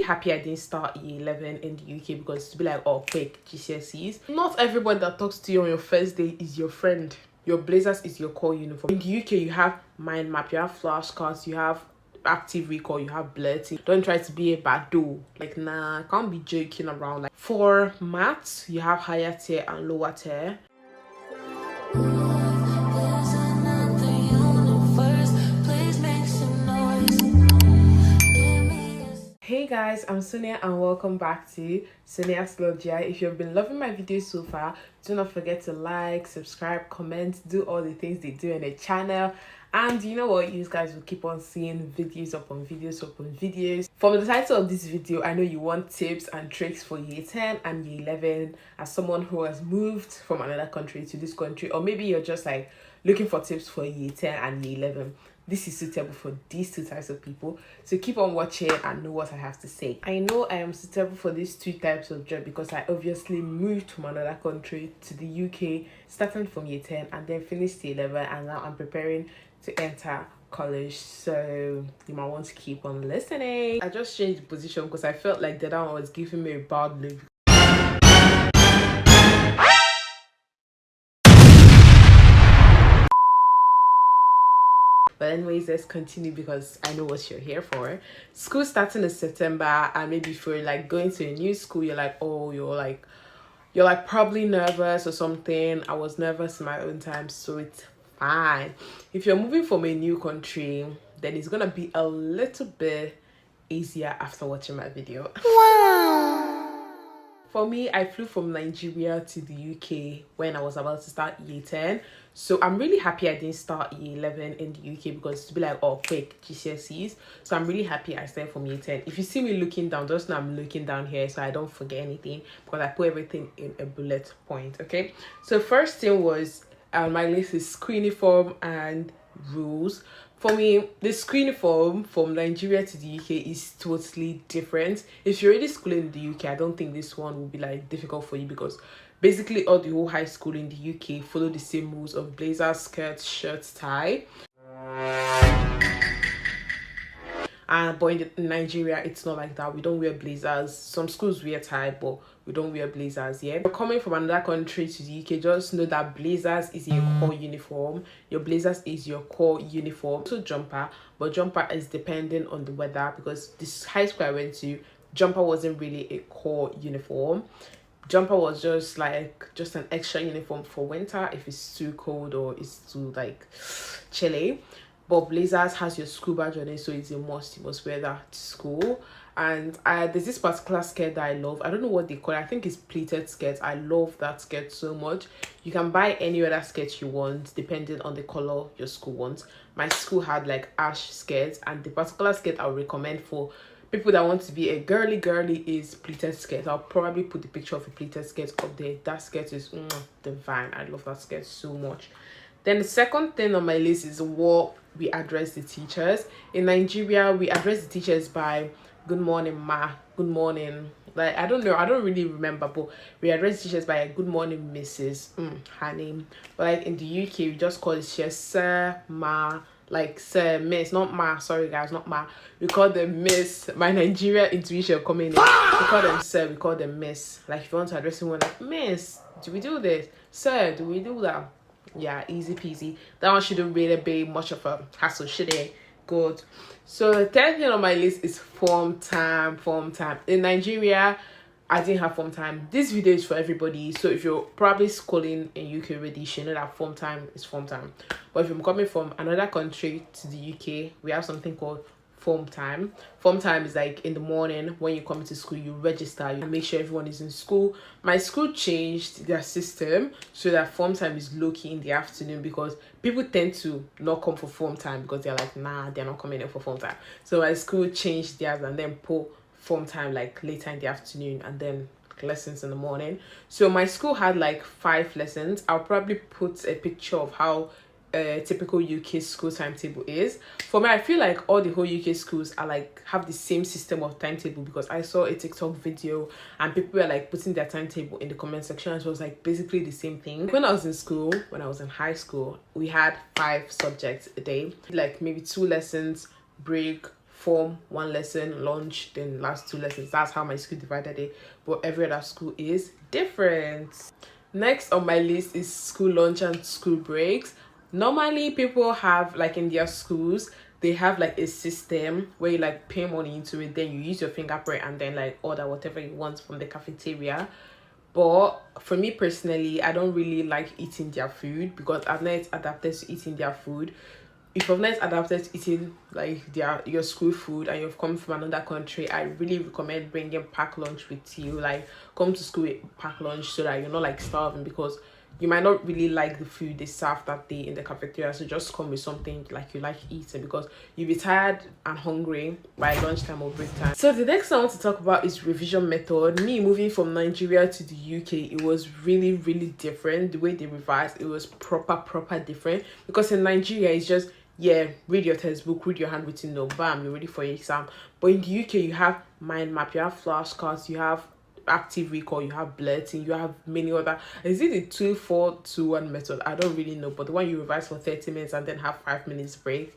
happy I didn't start year 11 in the UK because to be like, oh, quick GCSEs. Not everybody that talks to you on your first day is your friend. Your blazers is your core uniform. In the UK, you have mind map, you have flashcards, you have active recall, you have blurting. Don't try to be a bado. Like, nah, can't be joking around. Like, for maths, you have higher tier and lower tier. Hey guys, I'm Sonia and welcome back to Sonia's Logia. If you've been loving my videos so far, do not forget to like, subscribe, comment, do all the things they do on the channel. And you know what, you guys will keep on seeing videos upon videos upon videos. From the title of this video, I know you want tips and tricks for year 10 and year 11 as someone who has moved from another country to this country, or maybe you're just like looking for tips for year 10 and year 11. This is suitable for these two types of people, so keep on watching and know what I have to say. I know I am suitable for these two types of job because I obviously moved from another country to the UK starting from year 10 and then finished year 11, and now I'm preparing to enter college, so you might want to keep on listening. I just changed the position because I felt like the other one was giving me a bad look. But anyways, let's continue because I know what you're here for. School starting in September, and maybe if you're like going to a new school, you're like, oh, you're like probably nervous or something. I was nervous in my own time, so it's fine. If you're moving from a new country, then it's gonna be a little bit easier after watching my video. Wow. For me, I flew from Nigeria to the UK when I was about to start year 10. So I'm really happy I didn't start year 11 in the UK because to be like, oh, quick GCSEs. So I'm really happy I started from year 10. If you see me looking down, just know I'm looking down here so I don't forget anything because I put everything in a bullet point, okay? So first thing was my list is school uniform and rules. For me, the school uniform from Nigeria to the UK is totally different. If you're already schooling in the UK, I don't think this one will be like difficult for you because basically all the whole high school in the UK follow the same rules of blazer, skirt, shirt, tie. But in Nigeria, it's not like that. We don't wear blazers. Some schools wear tie, but we don't wear blazers. Yeah, you're coming from another country to the UK, just know that blazers is your core uniform. Your blazers is your core uniform. Also jumper, but jumper is depending on the weather because this high school I went to, jumper wasn't really a core uniform. Jumper was just an extra uniform for winter if it's too cold or it's too like chilly. But blazers has your school badge on it, so it's a must. You must wear that to school. And there's this particular skirt that I love. I don't know what they call it. I think it's pleated skirt. I love that skirt so much. You can buy any other skirt you want depending on the color your school wants. My school had like ash skirts, and the particular skirt I would recommend for people that want to be a girly is pleated skirt. I'll probably put the picture of a pleated skirt up there. That skirt is divine. I love that skirt so much. Then the second thing on my list is what we address the teachers. In Nigeria, we address the teachers by good morning, ma, good morning. Like, I don't know, I don't really remember, but we address teachers by good morning, Mrs. Her name. But like in the UK, we just call the teachers sir, ma, like sir, miss, not ma. Sorry guys, not ma. We call them miss. My Nigeria intuition coming in. We call them sir, we call them miss. Like if you want to address someone like miss, do we do this? Sir, do we do that? Yeah, easy peasy. That one shouldn't really be much of a hassle, should it? Good. So the third thing on my list is form time. In Nigeria, I didn't have form time. This video is for everybody, so if you're probably schooling in UK already, you should know that form time is form time. But if you're coming from another country to the UK, we have something called form time. Form time is like in the morning when you come to school, you register, you make sure everyone is in school. My school changed their system so that form time is low-key in the afternoon because people tend to not come for form time because they're like, nah, they're not coming in for form time. So my school changed theirs and then put form time like later in the afternoon and then lessons in the morning. So my school had like 5 lessons. I'll probably put a picture of how typical UK school timetable is. For me, I feel like all the whole UK schools are like have the same system of timetable because I saw a TikTok video and people were like putting their timetable in the comment section and it was like basically the same thing. When I was in school, when I was in high school, we had 5 subjects a day, like maybe 2 lessons, break, form 1 lesson, lunch, then last 2 lessons. That's how my school divided it, but every other school is different. Next on my list is school lunch and school breaks. Normally people have, like in their schools, they have like a system where you like pay money into it, then you use your fingerprint and then like order whatever you want from the cafeteria. But for me personally, I don't really like eating their food because I've not adapted to eating their food. If you've not adapted to eating like your school food and you've come from another country, I really recommend bringing packed lunch with you. Like, come to school with packed lunch so that you're not like starving, because you might not really like the food they serve that day in the cafeteria. So just come with something like you like eating, because you'll be tired and hungry by lunchtime or break time. So the next thing I want to talk about is revision method. Me moving from Nigeria to the UK, it was really different. The way they revised, it was proper different, because in Nigeria it's just, yeah, read your textbook, read your handwritten note, bam, you're ready for your exam. But in the UK, you have mind map, you have flashcards, you have active recall, you have blurting, you have many other. Is it the 2-4-2-1 method? I don't really know, but the one you revise for 30 minutes and then have 5 minutes break.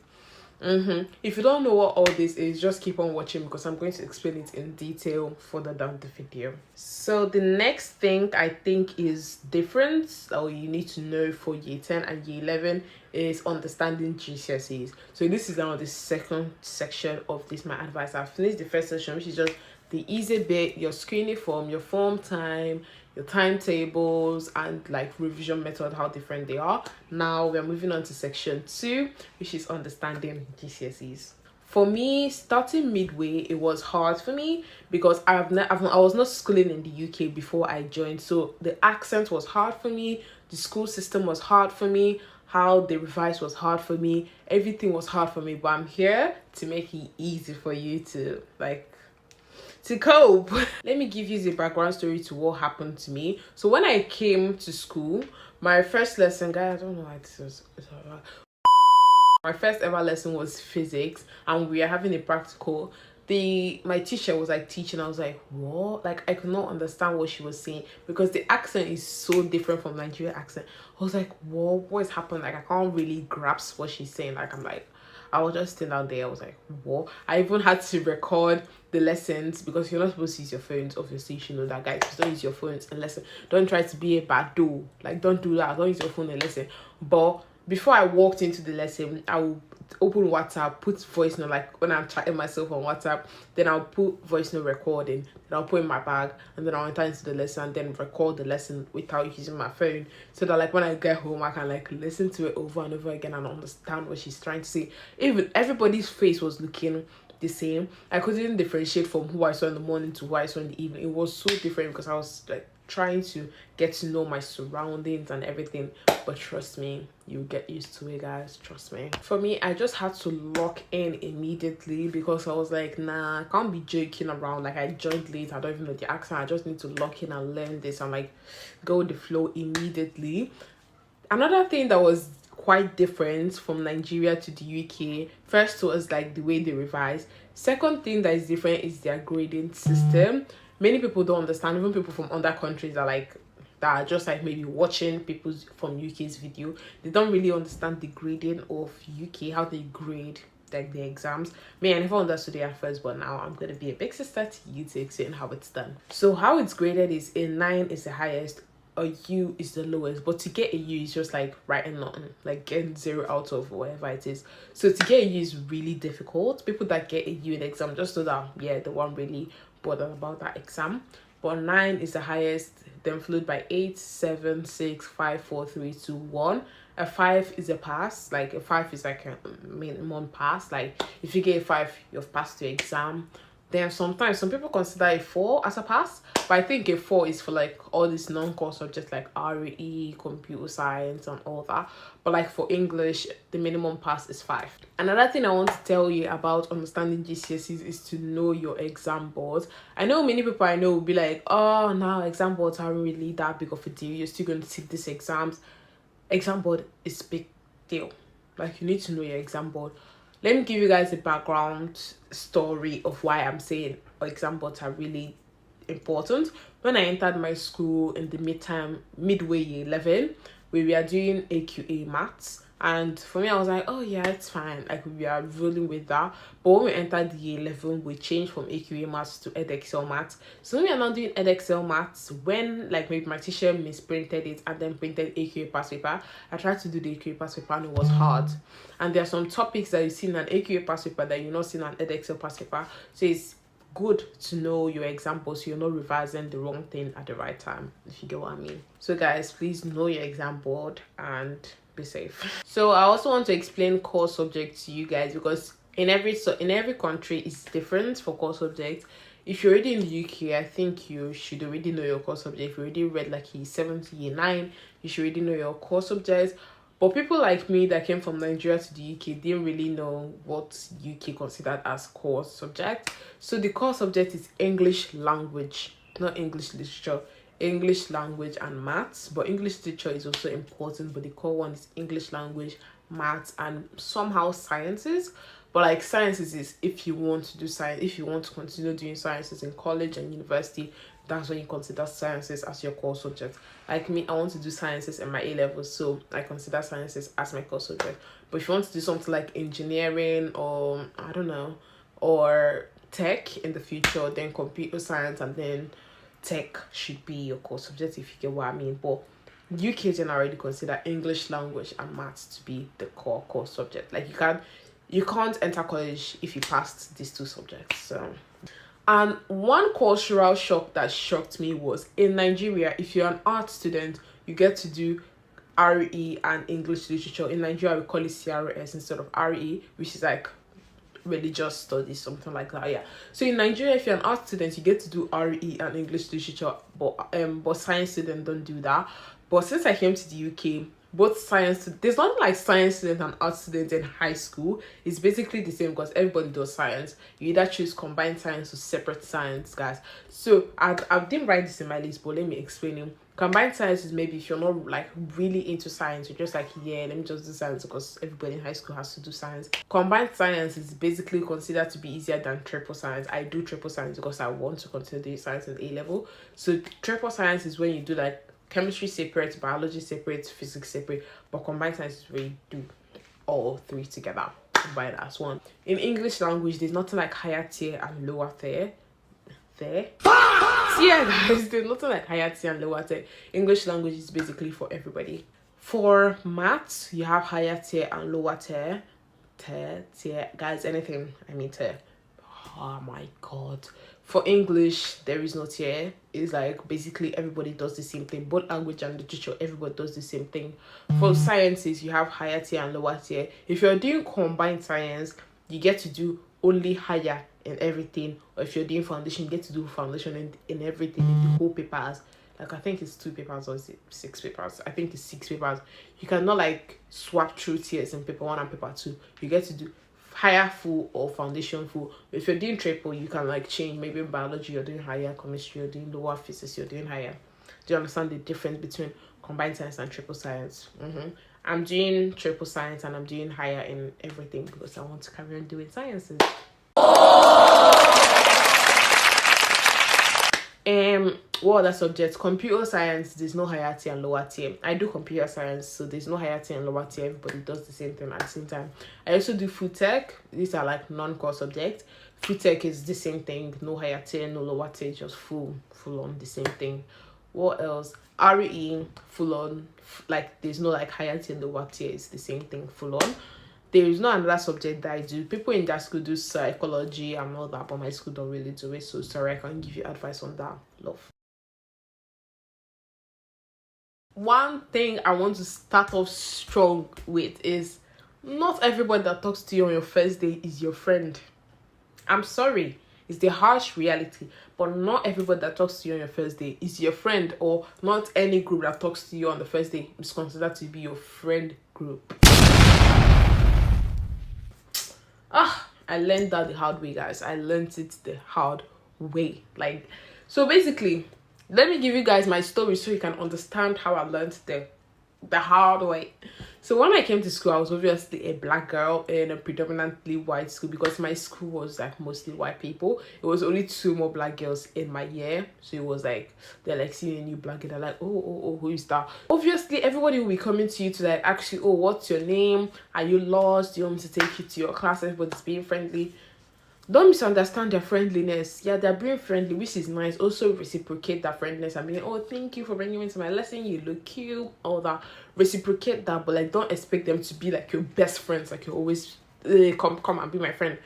If you don't know what all this is, just keep on watching, because I'm going to explain it in detail further down the video. So the next thing I think is different, or you need to know for year 10 and year 11, is understanding GCSEs. So this is now the second section of this, my advice. I've finished the first section, which is just the easy bit, your screening form, your form time, your timetables, and like revision method, how different they are. Now we're moving on to section 2, which is understanding GCSEs. For me, starting midway, it was hard for me because I was not schooling in the UK before I joined, so the accent was hard for me, the school system was hard for me, how they revise was hard for me, everything was hard for me. But I'm here to make it easy for you to cope. Let me give you the background story to what happened to me. So when I came to school, my first lesson, guys, I don't know why this is. My first ever lesson was physics, and we are having a practical. My teacher was like teaching. I was like, what? Like, I could not understand what she was saying because the accent is so different from Nigerian accent. I was like, what is happening? Like, I can't really grasp what she's saying. Like, I was just sitting down there. I was like, what? I even had to record the lessons because you're not supposed to use your phones. Obviously, you should know that, guys. Just don't use your phones in lesson. Don't try to be a bad dude. Like, don't do that. Don't use your phone in lesson. But before I walked into the lesson, I will open WhatsApp, put voice note, like when I'm chatting myself on WhatsApp, then I'll put voice note recording, then I'll put in my bag, and then I'll enter into the lesson and then record the lesson without using my phone, so that like when I get home I can like listen to it over and over again and understand what she's trying to say. Even everybody's face was looking the same. I couldn't differentiate from who I saw in the morning to who I saw in the evening. It was so different because I was like trying to get to know my surroundings and everything. But trust me, you get used to it, guys. Trust me. For me, I just had to lock in immediately because I was like, nah, I can't be joking around. Like, I joined late, I don't even know the accent. I just need to lock in and learn this and like go with the flow immediately. Another thing that was quite different from Nigeria to the UK, first was like the way they revise. Second thing that is different is their grading system. Many people don't understand, even people from other countries that are just like maybe watching people from UK's video, they don't really understand the grading of UK, how they grade like the exams. Me, I never understood it at first, but now I'm gonna be a big sister to you to explain how it's done. So how it's graded is a 9 is the highest, a U is the lowest, but to get a U is just like writing nothing, like getting 0 out of whatever it is. So to get a U is really difficult. People that get a U in the exam just know that, yeah, they weren't really bothered about that exam. But 9 is the highest, then followed by 8, 7, 6, 5, 4, 3, 2, 1. A 5 is a pass. Like, a 5 is like a minimum pass. Like, if you get a 5, you've passed your exam. Then sometimes some people consider a 4 as a pass, but I think a 4 is for like all these non-core subjects like RE, computer science and all that. But like for English, the minimum pass is 5. Another thing I want to tell you about understanding GCSEs is to know your exam boards. I know many people I know will be like, oh, now exam boards aren't really that big of a deal. You're still going to take these exams. Exam board is a big deal. Like, you need to know your exam board. Let me give you guys a background story of why I'm saying exam boards are really important. When I entered my school in the midway year 11, we were doing AQA maths, And for me, I was like, oh yeah, it's fine. Like we are rolling with that. But when we entered year 11, we changed from AQA maths to EdXL maths. So when we are now doing EdXL maths, when like maybe my teacher misprinted it and then printed AQA past paper, I tried to do the AQA past paper and it was hard. And there are some topics that you see in an AQA past paper that you're not seeing in an EdXL past paper. So it's good to know your examples so you're not revising the wrong thing at the right time, if you get what I mean. So guys, please know your exam board and be safe. So I also want to explain core subjects to you guys, because in every country it's different for core subjects. If you're already in the UK, I think you should already know your core subject. If you already read like year 7 to year 9, you should already know your core subjects. But people like me that came from Nigeria to the UK didn't really know what UK considered as core subject. So the core subject is English language, not English literature. English language and maths, but English literature is also important, but the core one is English language, maths, and somehow sciences. But like sciences is if you want to do science, if you want to continue doing sciences in college and university, that's when you consider sciences as your core subject. Like me, I want to do sciences in my A levels, so I consider sciences as my core subject. But if you want to do something like engineering or I don't know, or tech in the future, then computer science and then tech should be your core subject, if you get what I mean. But UK generally consider English language and maths to be the core subject. Like you can't enter college if you passed these two subjects. So, and one cultural shock that shocked me was in Nigeria, if you're an art student, you get to do RE and English literature. In Nigeria, we call it CRS instead of RE, which is like religious studies, something like that. Yeah. So in Nigeria, if you're an art student, you get to do RE and English literature, but science students don't do that. But since I came to the UK, both science, there's not like science students and art students in high school. It's basically the same because everybody does science. You either choose combined science or separate science, guys. So I didn't write this in my list, but let me explain it. Combined science is maybe if you're not like really into science, you're just like, yeah, let me just do science because everybody in high school has to do science. Combined science is basically considered to be easier than triple science. I do triple science because I want to continue doing science in A level. So triple science is when you do like chemistry separate, biology separate, physics separate, but combined science is where you do all three together, combined as one. In English language, there's nothing like higher tier and lower tier. Yeah, guys, there's nothing like higher tier and lower tier. English language is basically for everybody. For maths, you have higher tier and lower tier. Tier, guys, anything, I mean tier. Oh my god. For English, there is no tier. It's like basically everybody does the same thing. Both language and literature, everybody does the same thing. For sciences, you have higher tier and lower tier. If you're doing combined science, you get to do only higher in everything. Or if you're doing foundation, you get to do foundation in everything, in the whole papers. Like I think it's 2 papers or is it 6 papers? I think it's 6 papers. You cannot like swap through tiers in paper 1 and paper 2. You get to do higher full or foundation full. If you're doing triple, you can like change. Maybe in biology you're doing higher, chemistry you're doing lower, physics you're doing higher. Do you understand the difference between combined science and triple science? I'm doing triple science and I'm doing higher in everything because I want to carry on doing sciences. What other subjects? Computer science, there's no higher tier and lower tier. I do computer science, so there's no higher tier and lower tier. Everybody does the same thing at the same time. I also do food tech. These are like non-core subjects. Food tech is the same thing, no higher tier, no lower tier, just full on the same thing. What else? RE, full on, like there's no like higher tier and lower tier, it's the same thing, full on. There is no another subject that I do. People in that school do psychology and all that, but my school don't really do it. So sorry, I can't give you advice on that. Love. One thing I want to start off strong with is not everybody that talks to you on your first day is your friend. I'm sorry. It's the harsh reality. But not everybody that talks to you on your first day is your friend, or not any group that talks to you on the first day is considered to be your friend group. I learned that the hard way, guys. I learned it the hard way. Like, so basically, let me give you guys my story so you can understand how I learned the the hard way. So when I came to school, I was obviously a black girl in a predominantly white school because my school was like mostly white people. It was only two more black girls in my year. So it was like they're like seeing a new black girl, they're like, oh, who is that? Obviously everybody will be coming to you to like ask you, oh, what's your name? Are you lost? Do you want me to take you to your class? Everybody's being friendly. Don't misunderstand their friendliness. Yeah, they're being friendly, which is nice. Also reciprocate that friendliness and being, oh, thank you for bringing me to my lesson, you look cute, all that. Reciprocate that, but like don't expect them to be like your best friends, like you're always come and be my friend.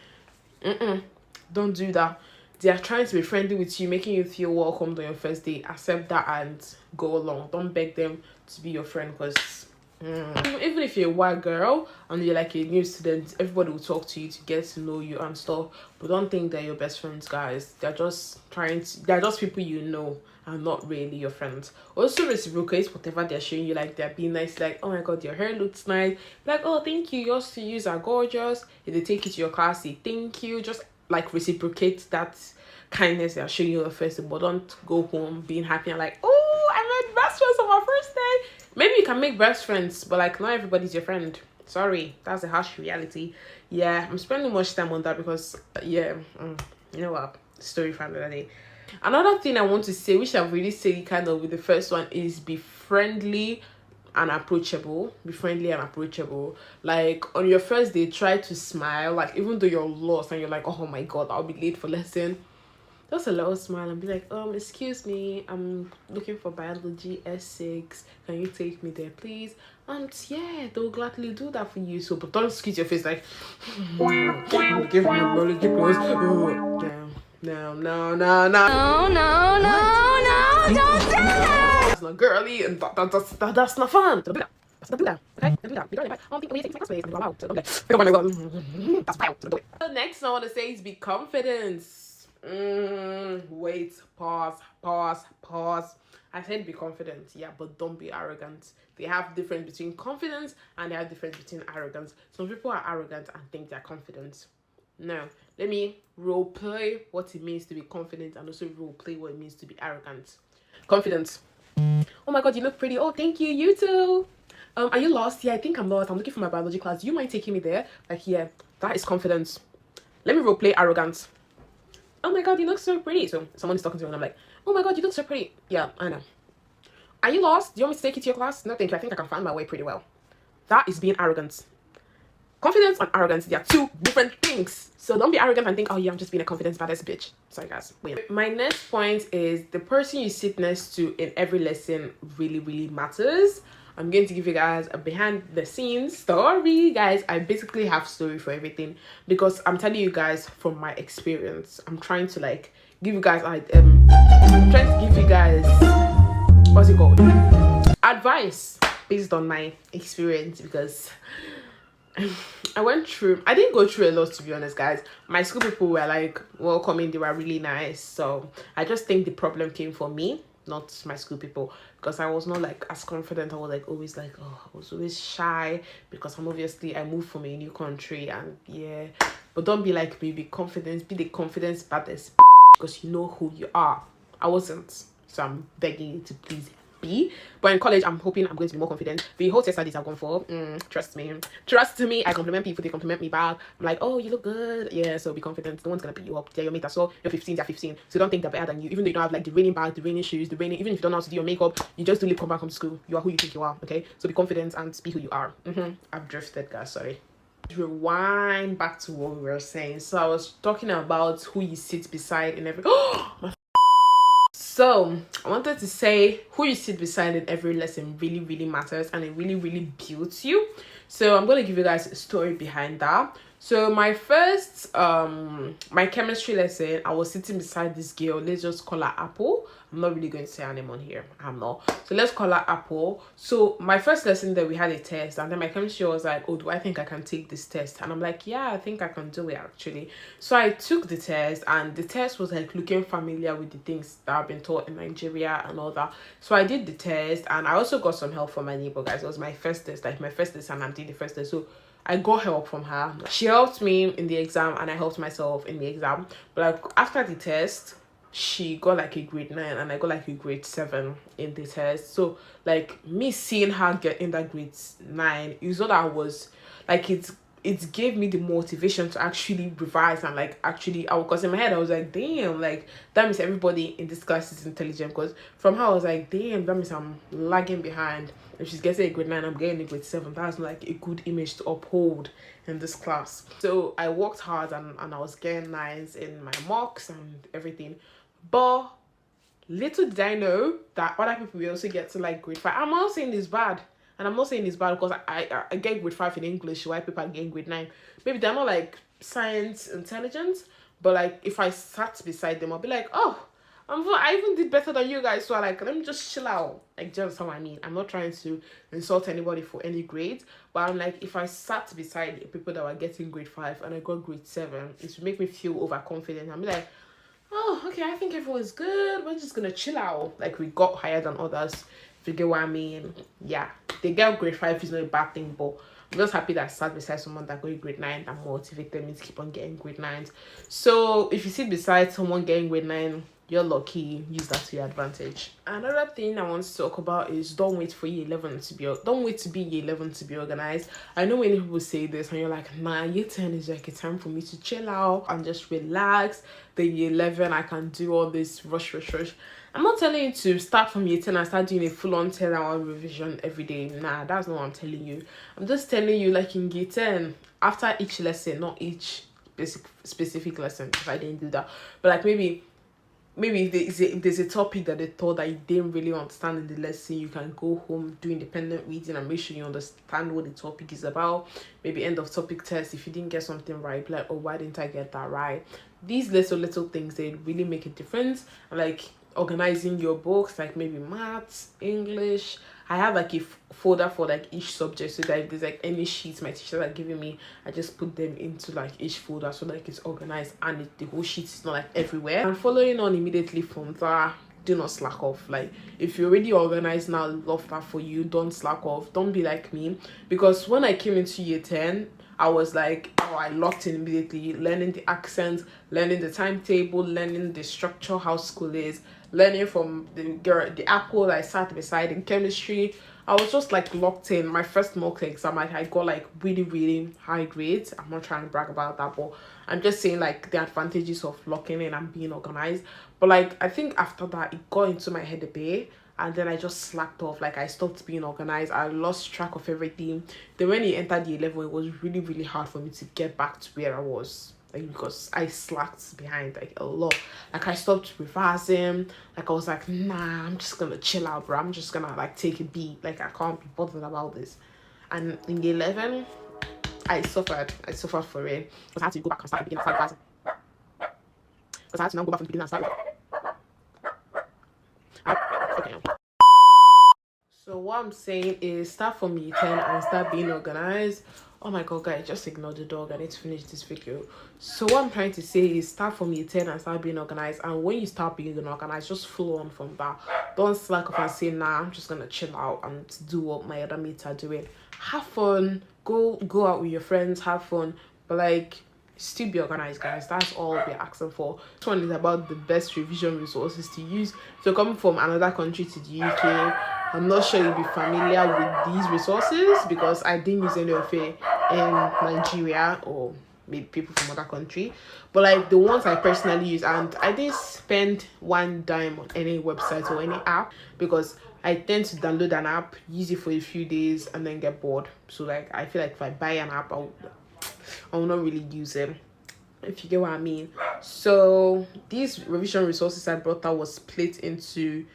Don't do that. They are trying to be friendly with you, making you feel welcome on your first day. Accept that and go along. Don't beg them to be your friend because even if you're a white girl and you're like a new student, everybody will talk to you to get to know you and stuff, but don't think they're your best friends, guys. They're just people you know and not really your friends. Also reciprocate whatever they're showing you, like they're being nice, like, oh my god, your hair looks nice, like, oh thank you, yours to use are gorgeous. If they take you to your class, say thank you. Just like reciprocate that kindness they're showing you the first day, but don't go home being happy and like, oh, I made best friends on my first day. Maybe you can make best friends, but like not everybody's your friend. Sorry, that's a harsh reality. Yeah, I'm spending much time on that because you know what, story for another day. Another thing I want to say, which I've really said kind of with the first one, is be friendly and approachable. Be friendly and approachable. Like on your first day, try to smile, like even though you're lost and you're like, oh my god, I'll be late for lesson, just a little smile and be like, excuse me, I'm looking for biology S6, can you take me there please? And yeah, they'll gladly do that for you. So but don't squeeze your face like give me a biology class. No, don't do that. That's not girly and that's not fun. Don't do that. Let's not do that, okay? Don't do that. You don't invite. I don't think we take my space. I'm allowed. So don't do that. Oh my god, that's wild. So don't do it. The next thing I want to say is be confident. Wait, pause. I said be confident, yeah, but don't be arrogant. They have difference between confidence and they have difference between arrogance. Some people are arrogant and think they're confident. No, let me role play what it means to be confident and also role play what it means to be arrogant. Confidence. Oh my god, you look pretty. Oh, thank you. You too. Are you lost? Yeah, I think I'm lost. I'm looking for my biology class. Do you mind taking me there? Like, yeah, that is confidence. Let me role play arrogance. Oh my god, you look so pretty. So someone is talking to me and I'm like, oh my god, you look so pretty. Yeah, I know. Are you lost? Do you want me to take you to your class? No, thank you. I think I can find my way pretty well. That is being arrogant. Confidence and arrogance, they are two different things. So don't be arrogant and think, oh yeah, I'm just being a confidence baddest bitch. Sorry guys. Wait. My next point is the person you sit next to in every lesson really matters. I'm going to give you guys a behind the scenes story, guys. I basically have story for everything because I'm telling you guys from my experience. I'm trying to like give you guys I'm trying to give you guys what's it called, advice based on my experience because I didn't go through a lot, to be honest, guys. My school people were like welcoming, they were really nice. So I just think the problem came from me, not my school people, because I was not like as confident. I was like always like, oh, I was always shy because I moved from a new country and yeah. But don't be like me, be confident, be the confidence baddest because you know who you are. I wasn't, so I'm begging you to please be. But in college, I'm hoping I'm going to be more confident. The whole test studies I've gone for, trust me, I compliment people, they compliment me back. I'm like, oh, you look good. Yeah, so be confident. No one's gonna beat you up. They're your mate as well. You're 15, they're 15, so don't think they're better than you. Even though you don't have like the raining bag, the raining shoes, even if you don't know how to do your makeup, you just do lip come back from school. You are who you think you are. Okay, so be confident and be who you are. I've drifted, guys, sorry. Rewind back to what we were saying. So I was talking about who you sit beside in every So I wanted to say who you sit beside in every lesson really matters, and it really builds you. So I'm going to give you guys a story behind that. So my first my chemistry lesson, I was sitting beside this girl. Let's just call her Apple. I'm not really going to say her name on here. I'm not. So let's call her Apple. So my first lesson that we had a test, and then my chemistry was like, oh, do I think I can take this test? And I'm like, yeah, I think I can do it actually. So I took the test, and the test was like looking familiar with the things that I've been taught in Nigeria and all that. So I did the test, and I also got some help from my neighbor, guys. It was my first test, and I'm doing the first test. So I got help from her. She helped me in the exam and I helped myself in the exam. But like after the test, she got like a grade 9 and I got like a grade 7 in the test. So like me seeing her get in that grade 9, is what I was like, it gave me the motivation to actually revise and like actually, I because in my head I was like, damn, like that means everybody in this class is intelligent. Because from her I was like, damn, that means I'm lagging behind. If she's getting a grade 9, I'm getting a grade 7. That's like a good image to uphold in this class. So I worked hard and I was getting 9s in my mocks and everything. But little did I know that other people will also get to like grade 5. I'm not saying it's bad. And I'm not saying it's bad because I get grade 5 in English, while people are getting grade 9. Maybe they're not like science intelligent, but like if I sat beside them, I'll be like, oh, I even did better than you guys. So like, let me just chill out. Like, just how I mean. I'm not trying to insult anybody for any grades, but I'm like, if I sat beside people that were getting grade 5 and I got grade 7, it would make me feel overconfident. I'm like, oh, okay, I think everyone's good. We're just gonna chill out. Like, we got higher than others. If you get what I mean. Yeah, they get grade 5 is not a bad thing, but I'm just happy that I sat beside someone that got grade 9 that motivated me to keep on getting grade 9s. So if you sit beside someone getting grade 9, you're lucky. Use that to your advantage. Another thing I want to talk about is don't wait for year 11 to be don't wait to be year 11 to be organized. I know many people say this and you're like, nah, year 10 is like a time for me to chill out and just relax. Then year 11 I can do all this rush. I'm not telling you to start from year 10 and start doing a full-on 10-hour revision every day. Nah, that's not what I'm telling you. I'm just telling you, like in year 10, after each lesson, not each specific lesson, because I didn't do that, but like maybe if there's a topic that they thought that you didn't really understand in the lesson, you can go home, do independent reading and make sure you understand what the topic is about. Maybe end of topic test, if you didn't get something right, be like, oh, why didn't I get that right? These little things, they really make a difference. And like organizing your books, like maybe maths, English. I have like a folder for like each subject, so that if there's like any sheets my teachers are giving me, I just put them into like each folder so like it's organized and the whole sheet is not like everywhere. And following on immediately from that, do not slack off. Like if you're already organized now, love that for you. Don't slack off. Don't be like me, because when I came into year 10, I was like, oh, I locked in immediately, learning the accents, learning the timetable, learning the structure, how school is, learning from the apple I sat beside in chemistry. I was just like locked in. My first mock exam, I got like really high grades. I'm not trying to brag about that, but I'm just saying like the advantages of locking in and being organized. But like, I think after that, it got into my head a bit. And then I just slacked off. Like I stopped being organized. I lost track of everything. Then when it entered year 11, it was really hard for me to get back to where I was. Like, because I slacked behind like a lot. Like I stopped revising. Like I was like, nah, I'm just gonna chill out, bro. I'm just gonna like take a beat. Like I can't be bothered about this. And in year 11, I suffered for it. Because I had to go back and start beginning and start revising. Because I had to now go back from the beginning and start. Okay. So what I'm saying is start from year 10 and start being organized. Oh my god, guys, just ignore the dog. I need to finish this video. So what I'm trying to say is start from year 10 and start being organized. And when you start being organized, just flow on from that. Don't slack off and say, nah, I'm just gonna chill out and do what my other mates are doing. Have fun, go out with your friends, have fun, but like still be organized, guys. That's all we're asking for. This one is about the best revision resources to use. If you're coming from another country to the UK, I'm not sure you'll be familiar with these resources because I didn't use any of it in Nigeria or maybe people from other country, but like the ones I personally use, and I didn't spend one dime on any website or any app because I tend to download an app, use it for a few days and then get bored. So like I feel like if I buy an app, I will not really use it, if you get what I mean. So these revision resources I brought out was split into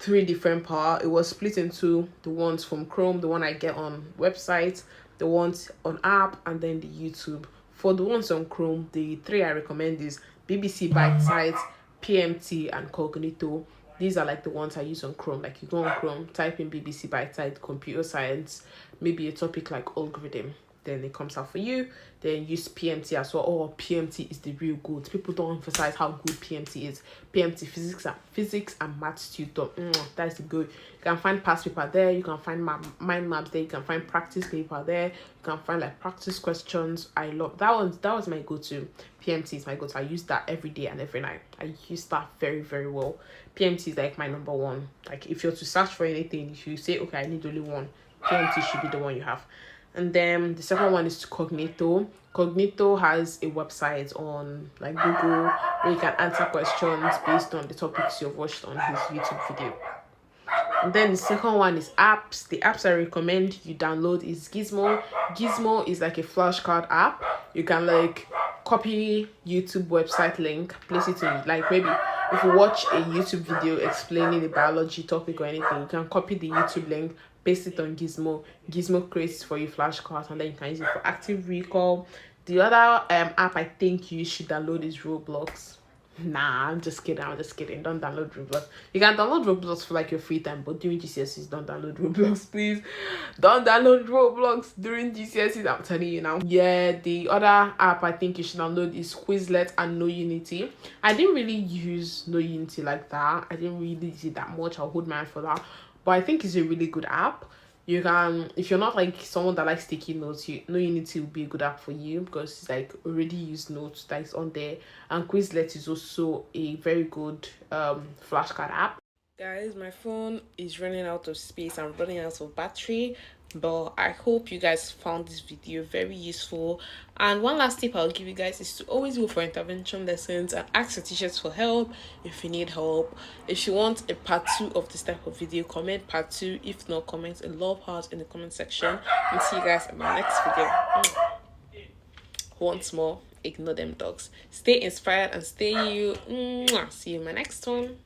3 different parts. It was split into the ones from Chrome, the one I get on websites, the ones on app, and then the YouTube. For the ones on Chrome, the 3 I recommend is BBC Bitesize, PMT, and Cognito. These are like the ones I use on Chrome. Like you go on Chrome, type in BBC Bitesize, computer science, maybe a topic like algorithm. then it comes out for you. Then use PMT as well. Oh, PMT is the real good. People don't emphasize how good PMT is. PMT, physics and maths tutor. That's the good. You can find past paper there. You can find mind maps there. You can find practice paper there. You can find like practice questions. I love that one. That was my go-to. PMT is my go-to. I use that every day and every night. I use that very, very well. PMT is like my number one. Like if you're to search for anything, if you say, okay, I need only one, PMT should be the one you have. And then the second one is Cognito. Cognito has a website on like Google where you can answer questions based on the topics you've watched on his YouTube video. And then the second one is apps. The apps I recommend you download is Gizmo. Gizmo is like a flashcard app. You can like copy YouTube website link, place it in, like maybe if you watch a YouTube video explaining a biology topic or anything, you can copy the YouTube link, paste it on Gizmo. Gizmo creates for you flashcards, and then you can use it for active recall. The other app I think you should download is Roblox. Nah, I'm just kidding. Don't download Roblox. You can download Roblox for like your free time, but during GCSEs, don't download Roblox, please. Don't download Roblox during GCSEs. I'm telling you now. Yeah, the other app I think you should download is Quizlet and No Unity. I didn't really use No Unity like that. I didn't really use it that much. I'll hold my hand for that. But I think it's a really good app. You can, if you're not like someone that likes taking notes, No Unity will be a good app for you because it's like already used notes that is on there. And Quizlet is also a very good flashcard app. Guys, my phone is running out of space. I'm running out of battery, but I hope you guys found this video very useful. And one last tip I'll give you guys is to always go for intervention lessons and ask your teachers for help if you need help. If you want a part 2 of this type of video, comment part 2. If not, comment a love heart in the comment section. And see you guys in my next video. Once more, ignore them dogs. Stay inspired and stay you. See you in my next one.